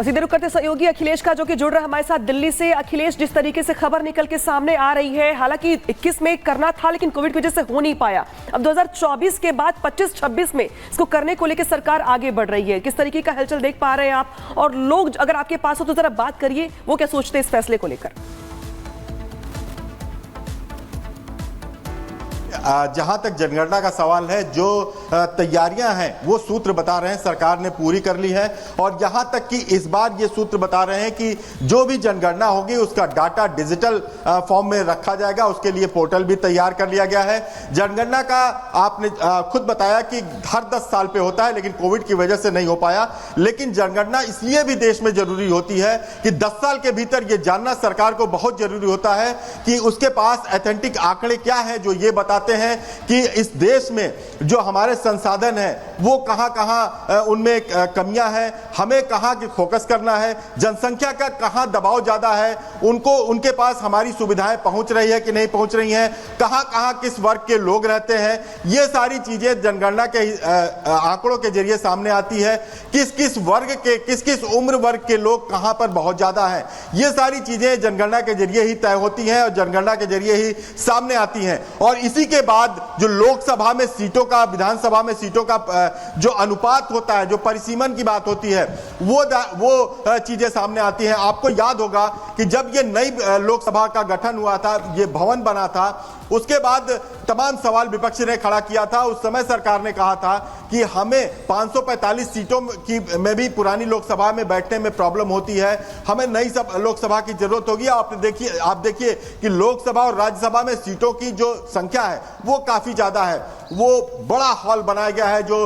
और सीधे रुक करते सहयोगी अखिलेश का, जो कि जुड़ रहा है हमारे साथ दिल्ली से। अखिलेश, जिस तरीके से खबर निकल के सामने आ रही है, हालांकि 21 में करना था लेकिन कोविड की वजह से हो नहीं पाया, अब 2024 के बाद 25-26 में इसको करने को लेकर सरकार आगे बढ़ रही है। किस तरीके का हलचल देख पा रहे हैं आप, और लोग अगर आपके पास हो तो जरा बात करिए, वो क्या सोचते हैं इस फैसले को लेकर? जहां तक जनगणना का सवाल है, जो तैयारियां हैं वो सूत्र बता रहे हैं सरकार ने पूरी कर ली है। और यहां तक कि इस बार ये सूत्र बता रहे हैं कि जो भी जनगणना होगी उसका डाटा डिजिटल फॉर्म में रखा जाएगा, उसके लिए पोर्टल भी तैयार कर लिया गया है। जनगणना का आपने खुद बताया कि हर 10 साल पे होता है, लेकिन कोविड की वजह से नहीं हो पाया। लेकिन जनगणना इसलिए भी देश में जरूरी होती है कि 10 साल के भीतर ये जानना सरकार को बहुत जरूरी होता है कि उसके पास ऑथेंटिक आंकड़े क्या है, जो ये बताते हैं कि इस देश में जो हमारे संसाधन हैं वो कहां-कहां उनमें कमियां हैं, हमें कहां की फोकस करना है, जनसंख्या का कहां दबाव ज्यादा है, उनके पास हमारी सुविधाएं पहुंच रही है कि नहीं पहुंच रही हैं, कहां-कहां किस वर्ग के लोग रहते हैं। ये सारी चीजें जनगणना के आंकड़ों के जरिए सामने आती है। किस किस वर्ग के, किस किस उम्र वर्ग के लोग कहां पर बहुत ज्यादा हैं, ये सारी चीजें जनगणना के जरिए ही तय होती हैं और जनगणना के जरिए ही सामने आती हैं। और इसी के बाद जो लोकसभा में सीटों का, विधानसभा में सीटों का जो अनुपात होता है, जो परिसीमन की बात होती है, वो चीजें सामने आती हैं। आपको याद होगा कि जब ये नई लोकसभा का गठन हुआ था, ये भवन बना था, उसके बाद तमाम सवाल विपक्ष ने खड़ा किया था। उस समय सरकार ने कहा था कि हमें 545 सीटों की में भी पुरानी लोकसभा में बैठने में प्रॉब्लम होती है, हमें नई लोकसभा की जरूरत होगी। आप देखिए कि लोकसभा और राज्यसभा में सीटों की जो संख्या है वो काफी ज्यादा है। वो बड़ा हॉल बनाया गया है जो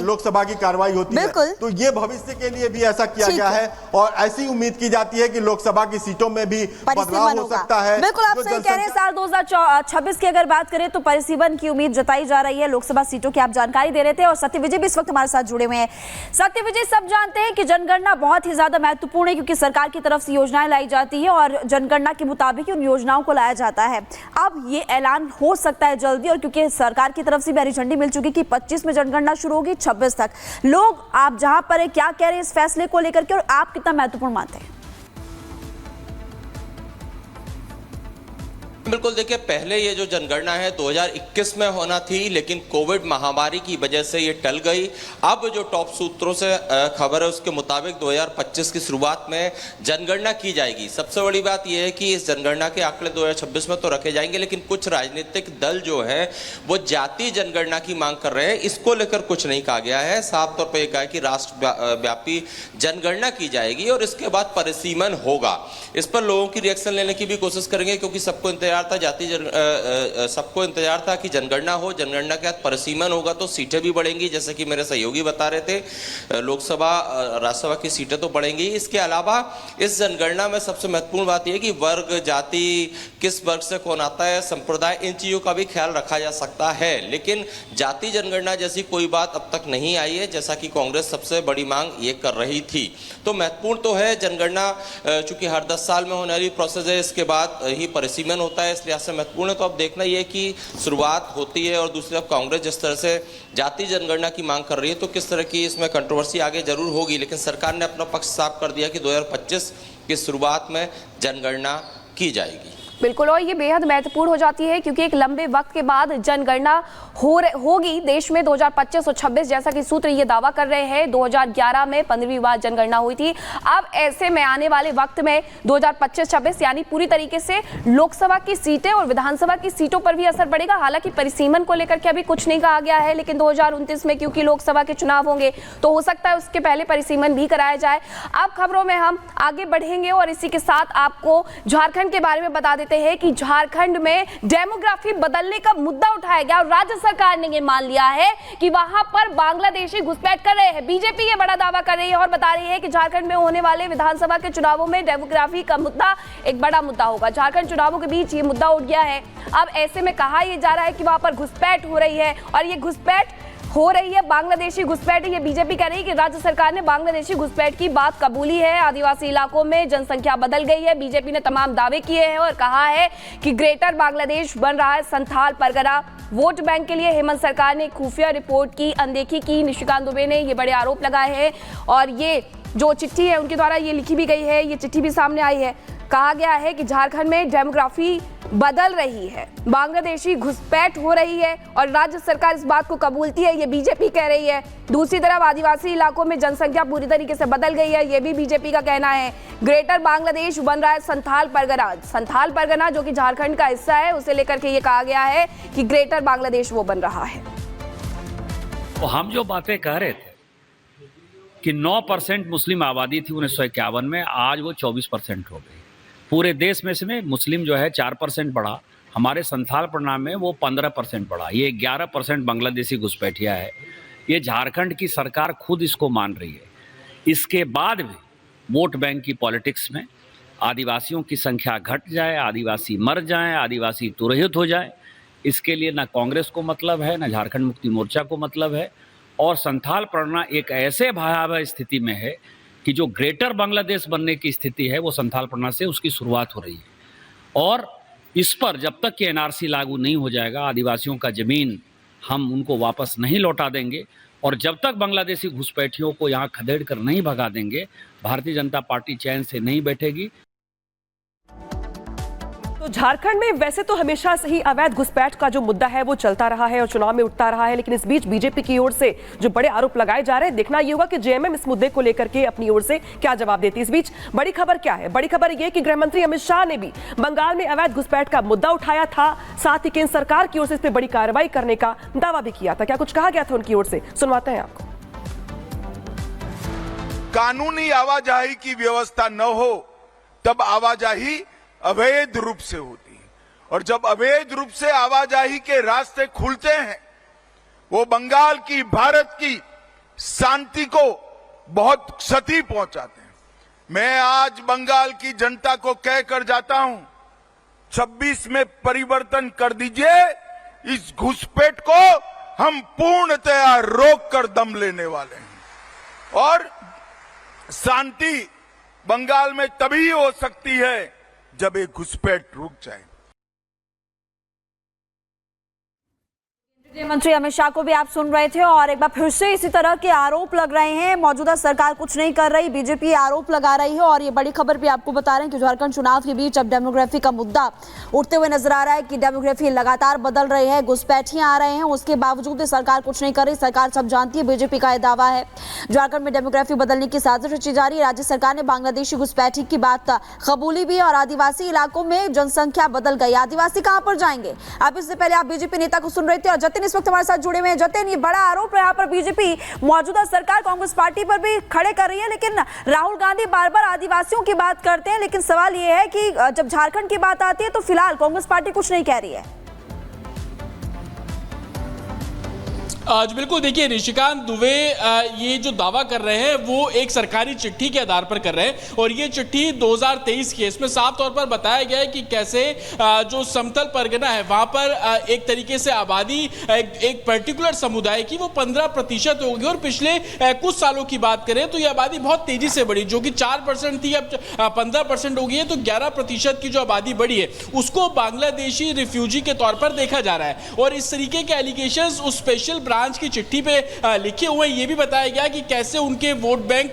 लोकसभा की कार्रवाई होती है, तो ये भविष्य के लिए भी ऐसा किया गया है और ऐसी उम्मीद की जाती है कि लोकसभा की सीटों में भी बदलाव हो सकता है। बिल्कुल आप सही कह रहे हैं। साल 2026 की अगर बात करें तो परिसीमन की उम्मीद जताई जा रही है लोकसभा सीटों की, आप जानकारी दे रहे थे। और सत्य विजय भी इस वक्त हमारे साथ जुड़े हुए हैं। सत्य विजय, सब जानते हैं कि जनगणना बहुत ही ज्यादा महत्वपूर्ण है, क्योंकि सरकार की तरफ से योजनाएं लाई जाती है और जनगणना के मुताबिक उन योजनाओं को लाया जाता है। अब ये ऐलान हो सकता है जल्दी, और क्योंकि सरकार की तरफ से भी हरी झंडी मिल चुकी कि 25 में जनगणना शुरू होगी, 26 तक। लोग आप जहां पर है, क्या कह रहे हैं इस फैसले को लेकर के, और आप कितना महत्वपूर्ण मानते हैं? बिल्कुल, देखिए, पहले ये जो जनगणना है 2021 में होना थी, लेकिन कोविड महामारी की वजह से ये टल गई। अब जो टॉप सूत्रों से खबर है उसके मुताबिक 2025 की शुरुआत में जनगणना की जाएगी। सबसे बड़ी बात यह है कि इस जनगणना के आंकड़े 2026 में तो रखे जाएंगे, लेकिन कुछ राजनीतिक दल जो है वो जातीय जनगणना की मांग कर रहे हैं। इसको लेकर कुछ नहीं कहा गया है, साफ तौर पर यह कहा है कि राष्ट्रव्यापी जनगणना की जाएगी और इसके बाद परिसीमन होगा। इस पर लोगों की रिएक्शन लेने की भी कोशिश करेंगे, क्योंकि सबको सबको इंतजार था कि जनगणना हो, जनगणना के बाद परिसीमन होगा तो सीटें भी बढ़ेंगी, जैसे कि मेरे सहयोगी बता रहे थे, लोकसभा राज्यसभा की सीटें तो बढ़ेंगी। इसके अलावा इस जनगणना में सबसे महत्वपूर्ण बात यह कि वर्ग, जाति, किस वर्ग से कौन आता है, संप्रदाय, इन चीजों का भी ख्याल रखा जा सकता है। लेकिन जाति जनगणना जैसी कोई बात अब तक नहीं आई है, जैसा कि कांग्रेस सबसे बड़ी मांग ये कर रही थी। तो महत्वपूर्ण तो है जनगणना, चूंकि हर 10 साल में होने वाली प्रोसेस है, इसके बाद ही परिसीमन होता है, इसलिए से महत्वपूर्ण है। तो अब देखना यह कि शुरुआत होती है और दूसरी तरफ कांग्रेस जिस तरह से जाति जनगणना की मांग कर रही है, तो किस तरह की इसमें कंट्रोवर्सी आगे जरूर होगी। लेकिन सरकार ने अपना पक्ष साफ कर दिया कि 2025 की शुरुआत में जनगणना की जाएगी। बिल्कुल, और ये बेहद महत्वपूर्ण हो जाती है, क्योंकि एक लंबे वक्त के बाद जनगणना होगी देश में 2025 और 26, जैसा कि सूत्र ये दावा कर रहे हैं। 2011 में 15वीं बार जनगणना हुई थी। अब ऐसे में आने वाले वक्त में 2025-26 यानी पूरी तरीके से लोकसभा की सीटें और विधानसभा की सीटों पर भी असर पड़ेगा। हालांकि परिसीमन को लेकर के अभी कुछ नहीं कहा गया है, लेकिन 2029 में क्योंकि लोकसभा के चुनाव होंगे तो हो सकता है उसके पहले परिसीमन भी कराया जाए। अब खबरों में हम आगे बढ़ेंगे और इसी के साथ आपको झारखंड के बारे में बता देते हैं कि झारखंड में डेमोग्राफी बदलने का मुद्दा उठाया गया और राज्य सरकार ने यह मान लिया है कि वहां पर बांग्लादेशी घुसपैठ कर रहे हैं। बीजेपी ये बड़ा दावा कर रही है और बता रही है कि झारखंड में होने वाले विधानसभा के चुनावों में डेमोग्राफी का मुद्दा एक बड़ा मुद्दा होगा। झारखंड चुनावों के बीच ये मुद्दा उठ गया है। अब ऐसे में कहा यह जा रहा है कि वहां पर घुसपैठ हो रही है और ये घुसपैठ हो रही है, बांग्लादेशी घुसपैठ। ये बीजेपी कह रही है कि राज्य सरकार ने बांग्लादेशी घुसपैठ की बात कबूली है। आदिवासी इलाकों में जनसंख्या बदल गई है। बीजेपी ने तमाम दावे किए हैं और कहा है कि ग्रेटर बांग्लादेश बन रहा है संथाल परगना। वोट बैंक के लिए हेमंत सरकार ने खुफिया रिपोर्ट की अनदेखी की। निशिकांत दुबे ने ये बड़े आरोप लगाए हैं और ये जो चिट्ठी है उनके द्वारा ये लिखी भी गई है, ये चिट्ठी भी सामने आई है। कहा गया है कि झारखंड में डेमोग्राफी बदल रही है, बांग्लादेशी घुसपैठ हो रही है और राज्य सरकार इस बात को कबूलती है, ये बीजेपी कह रही है। दूसरी तरफ आदिवासी इलाकों में जनसंख्या पूरी तरीके से बदल गई है, ये भी बीजेपी का कहना है। ग्रेटर बांग्लादेश बन रहा है संथाल परगना। संथाल परगना जो कि झारखंड का हिस्सा है, उसे लेकर के ये कहा गया है कि ग्रेटर बांग्लादेश वो बन रहा है। तो हम जो बातें कह रहे थे कि 9% मुस्लिम आबादी थी 1951 में, आज वो 24% हो गई। पूरे देश में से मुस्लिम जो है 4% बढ़ा, हमारे संथाल प्रणाम में वो 15% बढ़ा। ये 11% बांग्लादेशी घुसपैठिया है। ये झारखंड की सरकार खुद इसको मान रही है। इसके बाद भी वोट बैंक की पॉलिटिक्स में आदिवासियों की संख्या घट जाए, आदिवासी मर जाएं, आदिवासी तुरहित हो जाए, इसके लिए ना कांग्रेस को मतलब है, ना झारखंड मुक्ति मोर्चा को मतलब है। और संथाल परगना एक ऐसे भयावह स्थिति में है कि जो ग्रेटर बांग्लादेश बनने की स्थिति है वो संथाल परगना से उसकी शुरुआत हो रही है। और इस पर जब तक कि एनआरसी लागू नहीं हो जाएगा, आदिवासियों का ज़मीन हम उनको वापस नहीं लौटा देंगे और जब तक बांग्लादेशी घुसपैठियों को यहाँ खदेड़ कर नहीं भगा देंगे, भारतीय जनता पार्टी चैन से नहीं बैठेगी। तो झारखंड में वैसे तो हमेशा से ही अवैध घुसपैठ का जो मुद्दा है वो चलता रहा है और चुनाव में उठता रहा है, लेकिन इस बीच बीजेपी की ओर से जो बड़े आरोप लगाए जा रहे हैं, देखना ये होगा कि जेएमएम इस मुद्दे को लेकर के अपनी ओर से क्या जवाब देती है। इस बीच बड़ी खबर क्या है? बड़ी खबर यह कि गृह मंत्री अमित शाह ने भी बंगाल में अवैध घुसपैठ का मुद्दा उठाया था, साथ ही केंद्र सरकार की ओर से इस पर बड़ी कार्रवाई करने का दावा भी किया था। क्या कुछ कहा गया था उनकी ओर से, सुनवाते हैं आपको। कानूनी आवाजाही की व्यवस्था न हो तब आवाजाही अवैध रूप से होती है, और जब अवैध रूप से आवाजाही के रास्ते खुलते हैं वो बंगाल की, भारत की शांति को बहुत क्षति पहुंचाते हैं। मैं आज बंगाल की जनता को कहकर जाता हूं, 26 में परिवर्तन कर दीजिए, इस घुसपैठ को हम पूर्णतया रोक कर दम लेने वाले हैं। और शांति बंगाल में तभी हो सकती है जब एक घुसपैठ रुक जाए। गृह मंत्री अमित शाह को भी आप सुन रहे थे और एक बार फिर से इसी तरह के आरोप लग रहे हैं। मौजूदा सरकार कुछ नहीं कर रही, बीजेपी आरोप लगा रही है। और ये बड़ी खबर भी आपको बता रहे हैं कि झारखंड चुनाव के बीच अब डेमोग्राफी का मुद्दा उठते हुए नजर आ रहा है कि डेमोग्राफी लगातार बदल रही है, घुसपैठियां आ रहे हैं, उसके बावजूद सरकार कुछ नहीं कर रही। सरकार सब जानती है, बीजेपी का यह दावा है। झारखंड में डेमोग्राफी बदलने की साजिश रची जा रही है। राज्य सरकार ने बांग्लादेशी घुसपैठी की बात कबूली भी और आदिवासी इलाकों में जनसंख्या बदल गई। आदिवासी कहां पर जाएंगे? अब इससे पहले आप बीजेपी नेता को सुन रहे थे और जतिन इस वक्त हमारे साथ जुड़े हुए हैं। जतिन, ये बड़ा आरोप यहाँ पर बीजेपी मौजूदा सरकार कांग्रेस पार्टी पर भी खड़े कर रही है, लेकिन राहुल गांधी बार बार आदिवासियों की बात करते हैं, लेकिन सवाल ये है कि जब झारखंड की बात आती है तो फिलहाल कांग्रेस पार्टी कुछ नहीं कह रही है। आज बिल्कुल देखिए, निशिकांत दुबे ये जो दावा कर रहे हैं वो एक सरकारी चिट्ठी के आधार पर कर रहे हैं और ये चिट्ठी 2023 की है। इसमें साफ तौर पर बताया गया है कि कैसे जो समतल परगना है वहां पर एक तरीके से आबादी एक पर्टिकुलर समुदाय की वो 15% होगी और पिछले कुछ सालों की बात करें तो ये आबादी बहुत तेजी से बढ़ी, जो कि 4% थी अब 15% हो गई है। तो 11% की जो आबादी बढ़ी है उसको बांग्लादेशी रिफ्यूजी के तौर पर देखा जा रहा है और इस तरीके के एलिगेशंस उस स्पेशल ब्रांच की चिट्ठी पे लिखे हुए। ये भी बताया गया कि कैसे उनके vote bank,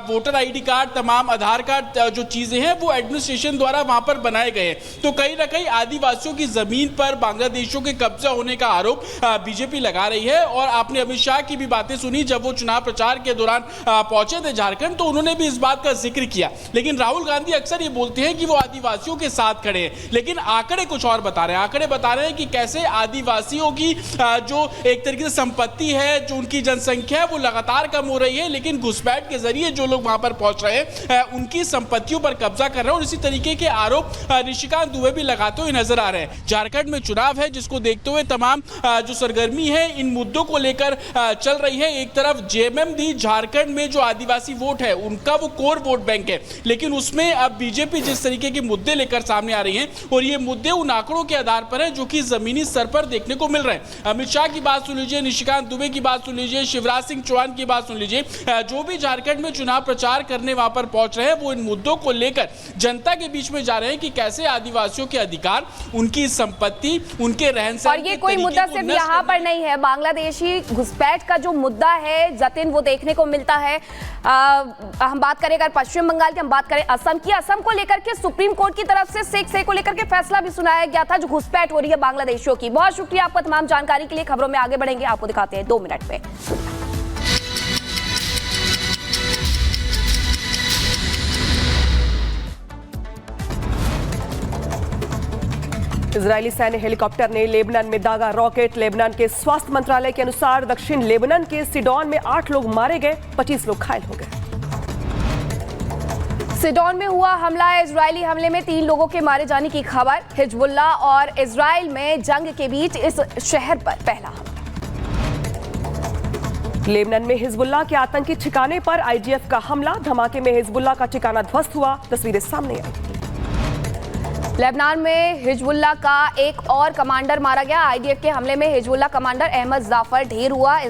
voter ID card, तमाम आधार कार्ड जो चीजें हैं वो एडमिनिस्ट्रेशन द्वारा वहां पर बनाए गए हैं। तो कहीं ना कहीं आदिवासियों की जमीन पर बांग्लादेशियों के कब्जा होने का आरोप बीजेपी लगा रही है। और आपने अमित शाह की भी बातें सुनी, जब वो चुनाव प्रचार के दौरान पहुंचे थे झारखंड तो उन्होंने भी इस बात का जिक्र किया। लेकिन राहुल गांधी अक्सर ये बोलते हैं कि वो आदिवासियों के साथ खड़े हैं, लेकिन आंकड़े कुछ और बता रहे हैं। आंकड़े बता रहे हैं कि कैसे आदिवासियों की जो एक तरीके से संपत्ति है, जो उनकी जनसंख्या है वो लगातार कम हो रही है, लेकिन घुसपैठ के जरिए जो लोग वहां पर पहुंच रहे हैं उनकी संपत्तियों पर कब्जा कर रहे हैं। और इसी तरीके के आरोप निशिकांत दुबे भी लगाते हुए नजर आ रहे हैं। झारखंड में चुनाव है जिसको देखते हुए तमाम जो सरगर्मी है इन मुद्दों को लेकर चल रही है। एक तरफ जेएमएम दी झारखंड में जो आदिवासी वोट है उनका वो कोर वोट बैंक है, लेकिन उसमें अब बीजेपी जिस तरीके के मुद्दे लेकर सामने आ रही है और ये मुद्दे उन आंकड़ों के आधार पर है जो कि जमीनी स्तर पर देखने को मिल रहे हैं। अमित शाह की बात सुन लीजिए, ऋषिकांत दुबे की बात सुन लीजिए, शिवराज सिंह चौहान की बात सुन लीजिए, जो भी झारखंड में चुनाव प्रचार करने वहां पर पहुंच रहे हैं वो इन मुद्दों को लेकर जनता के बीच में जा रहे हैं कि कैसे आदिवासियों के अधिकार, उनकी संपत्ति, उनके रहन सहन और ये कोई मुद्दा सिर्फ यहाँ पर नहीं है, बांग्लादेशी घुसपैठ का जो मुद्दा है जतिन वो देखने को मिलता है। हम बात करें अगर पश्चिम बंगाल की, हम बात करें असम की, असम को लेकर के सुप्रीम कोर्ट की तरफ से 6 को लेकर के फैसला भी सुनाया गया था जो घुसपैठ हो रही है बांग्लादेशियों की। बहुत शुक्रिया आपका तमाम जानकारी के लिए। खबरों में आगे बढ़ेंगे, आपको दिखाते हैं 2 मिनट में। इजरायली सैन्य हेलीकॉप्टर ने लेबनान में दागा रॉकेट। लेबनान के स्वास्थ्य मंत्रालय के अनुसार दक्षिण लेबनान के सिडोन में 8 लोग मारे गए, 25 लोग घायल हो गए। सिडोन में हुआ हमला है। इजरायली हमले में 3 लोगों के मारे जाने की खबर। हिजबुल्लाह और इजराइल में जंग के बीच इस शहर पर पहला हमला। लेबनान में हिजबुल्लाह के आतंकी ठिकाने पर आईडीएफ का हमला। धमाके में हिजबुल्लाह का ठिकाना ध्वस्त हुआ, तस्वीरें सामने आई। लेबनान में हिजबुल्लाह का एक और कमांडर मारा गया। आईडीएफ के हमले में हिजबुल्लाह कमांडर अहमद जाफर ढेर हुआ।